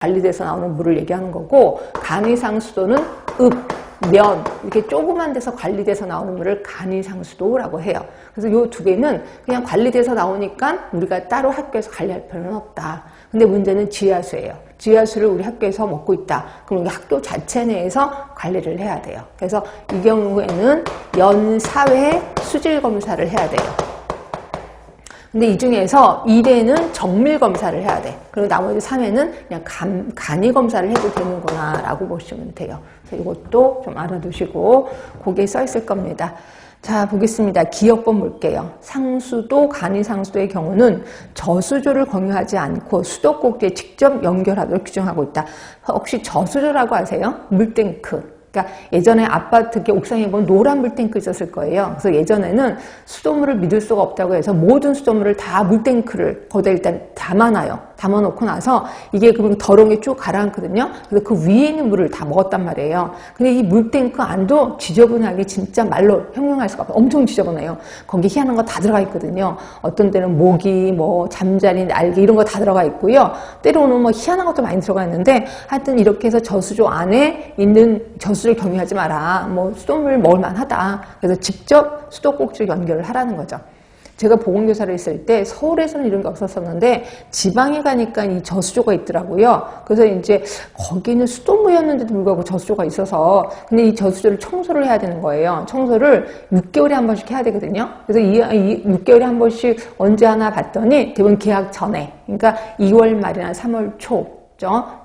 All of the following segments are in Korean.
관리돼서 나오는 물을 얘기하는 거고, 간이상수도는 읍, 면 이렇게 조그만 데서 관리돼서 나오는 물을 간이상수도라고 해요. 그래서 이 두 개는 그냥 관리돼서 나오니까 우리가 따로 학교에서 관리할 필요는 없다. 근데 문제는 지하수예요. 지하수를 우리 학교에서 먹고 있다. 그럼 우리 학교 자체 내에서 관리를 해야 돼요. 그래서 이 경우에는 연 4회 수질 검사를 해야 돼요. 근데 이 중에서 1회는 정밀 검사를 해야 돼. 그리고 나머지 3회는 그냥 간이 검사를 해도 되는구나 라고 보시면 돼요. 그래서 이것도 좀 알아두시고 거기에 써 있을 겁니다. 자, 보겠습니다. 기억본 볼게요. 상수도, 간이상수도의 경우는 저수조를 공유하지 않고 수도꼭지에 직접 연결하도록 규정하고 있다. 혹시 저수조라고 아세요? 물탱크. 그러니까 예전에 아파트 옥상에 보면 노란 물탱크 있었을 거예요. 그래서 예전에는 수돗물을 믿을 수가 없다고 해서 모든 수돗물을 다 물탱크를 거기다 일단 담아놓고 나서 이게 그러면 더러운 게 쭉 가라앉거든요. 그래서 그 위에 있는 물을 다 먹었단 말이에요. 근데 이 물탱크 안도 지저분하게 진짜 말로 형용할 수가 없어요. 엄청 지저분해요. 거기 희한한 거 다 들어가 있거든요. 어떤 때는 모기, 잠자리, 날개 이런 거 다 들어가 있고요. 때로는 희한한 것도 많이 들어가 있는데 하여튼 이렇게 해서 저수조 안에 있는 저수를 경유하지 마라. 수돗물 먹을 만하다. 그래서 직접 수도꼭지를 연결을 하라는 거죠. 제가 보건교사를 했을 때 서울에서는 이런 게 없었었는데 지방에 가니까 이 저수조가 있더라고요. 그래서 이제 거기는 수돗물이었는데도 불구하고 저수조가 있어서 근데 이 저수조를 청소를 해야 되는 거예요. 청소를 6개월에 한 번씩 해야 되거든요. 그래서 이 6개월에 한 번씩 언제 하나 봤더니 대부분 계약 전에, 그러니까 2월 말이나 3월 초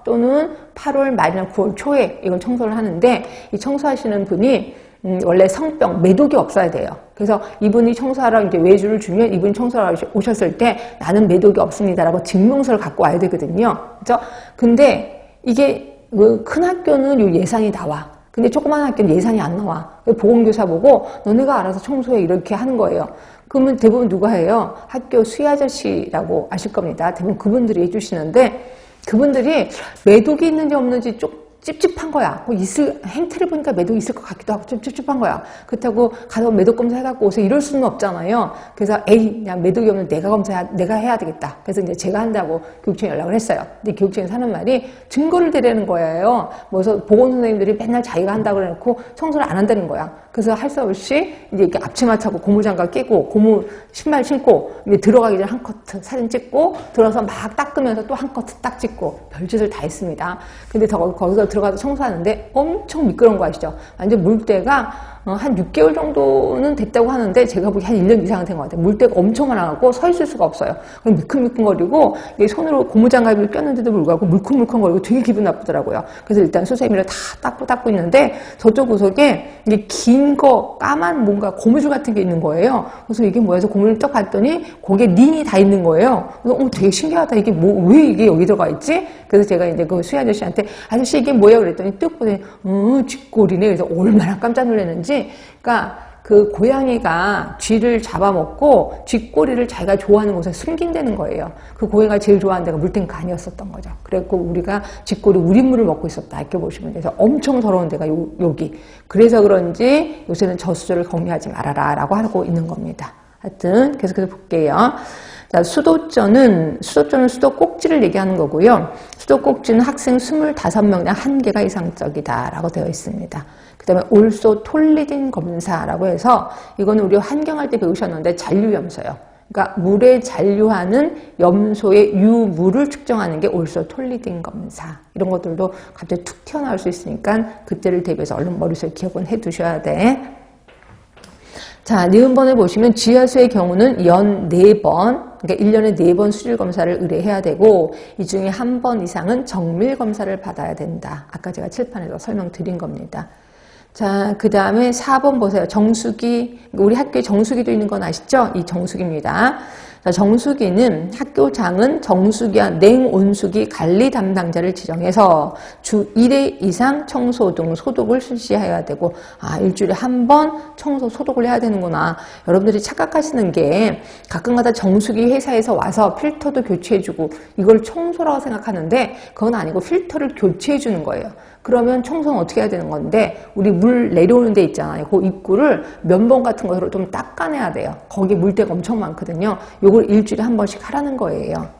또는 8월 말이나 9월 초에 이걸 청소를 하는데 이 청소하시는 분이 원래 성병, 매독이 없어야 돼요. 그래서 이분이 청소하러 이제 외주를 주면 이분이 청소하러 오셨을 때 나는 매독이 없습니다라고 증명서를 갖고 와야 되거든요. 그죠? 근데 이게 큰 학교는 요 예산이 나와. 근데 조그만 학교는 예산이 안 나와. 보건교사 보고 너네가 알아서 청소해 이렇게 하는 거예요. 그러면 대부분 누가 해요? 학교 수의아저씨라고 아실 겁니다. 대부분 그분들이 해주시는데 그분들이 매독이 있는지 없는지 좀 찝찝한 거야. 행태를 보니까 매독이 있을 것 같기도 하고 좀 찝찝한 거야. 그렇다고 가서 매독 검사 해갖고 오세요. 이럴 수는 없잖아요. 그래서 그냥 매독이 없는 내가 해야 되겠다. 그래서 이제 제가 한다고 교육청에 연락을 했어요. 근데 교육청에서 하는 말이 증거를 대라는 거예요. 그래서 보건선생님들이 맨날 자기가 한다고 해놓고 청소를 안 한다는 거야. 그래서 할 수 없이 이제 이렇게 앞치마 차고 고무장갑 끼고 고무 신발 신고 이제 들어가기 전에 한 커트 사진 찍고 들어서 막 닦으면서 또 한 커트 딱 찍고 별짓을 다 했습니다. 근데 거기서 들어가서 청소하는데 엄청 미끄러운 거 아시죠? 완전 물때가 한 6개월 정도는 됐다고 하는데 제가 보기 한 1년 이상은 된 것 같아요. 물때가 엄청 많아갖고 서 있을 수가 없어요. 그럼 미끈미끈거리고 손으로 고무장갑을 꼈는데도 불구하고 물컹물컹거리고 되게 기분 나쁘더라고요. 그래서 일단 선생님이랑 다 닦고 있는데 저쪽 구석에 이게 긴 거 까만 뭔가 고무줄 같은 게 있는 거예요. 그래서 이게 뭐야 해서 고무를 딱 봤더니 거기에 닌이 다 있는 거예요. 그래서 되게 신기하다. 이게 왜 이게 여기 들어가 있지? 그래서 제가 이제 그 수의 아저씨한테 아저씨 이게 뭐야 그랬더니 뚝 보더니 쥐꼬리네. 그래서 얼마나 깜짝 놀랐는지. 그러니까 그 고양이가 쥐를 잡아먹고 쥐꼬리를 자기가 좋아하는 곳에 숨긴다는 거예요. 그 고양이가 제일 좋아하는 데가 물탱크 아니었었던 거죠. 그래갖고 우리가 쥐꼬리 우린물을 먹고 있었다. 이렇게 보시면 돼서 엄청 더러운 데가 여기. 그래서 그런지 요새는 저수조를 공유하지 말아라 라고 하고 있는 겁니다. 하여튼 계속해서 볼게요. 자, 수도조는 수도꼭지를 얘기하는 거고요. 수도꼭지는 학생 25명당 1개가 이상적이다 라고 되어 있습니다. 그 다음에 올소 톨리딘 검사라고 해서 이거는 우리 환경할 때 배우셨는데 잔류염소요. 그러니까 물에 잔류하는 염소의 유무를 측정하는 게 올소 톨리딘 검사. 이런 것들도 갑자기 툭 튀어나올 수 있으니까 그때를 대비해서 얼른 머릿속에 기억은 해 두셔야 돼. 자, 니은번에 보시면 지하수의 경우는 연 4번, 그러니까 1년에 4번 수질 검사를 의뢰해야 되고 이 중에 한 번 이상은 정밀 검사를 받아야 된다. 아까 제가 칠판에서 설명드린 겁니다. 자, 그 다음에 4번 보세요. 정수기, 우리 학교에 정수기도 있는 건 아시죠? 이 정수기입니다. 자, 정수기는 학교장은 정수기와 냉온수기 관리 담당자를 지정해서 주 1회 이상 청소 등 소독을 실시해야 되고, 일주일에 한 번 청소 소독을 해야 되는구나. 여러분들이 착각하시는 게 가끔가다 정수기 회사에서 와서 필터도 교체해주고 이걸 청소라고 생각하는데 그건 아니고 필터를 교체해주는 거예요. 그러면 청소는 어떻게 해야 되는 건데 우리 물 내려오는 데 있잖아요. 그 입구를 면봉 같은 것으로 좀 닦아내야 돼요. 거기 물때가 엄청 많거든요. 요걸 일주일에 한 번씩 하라는 거예요.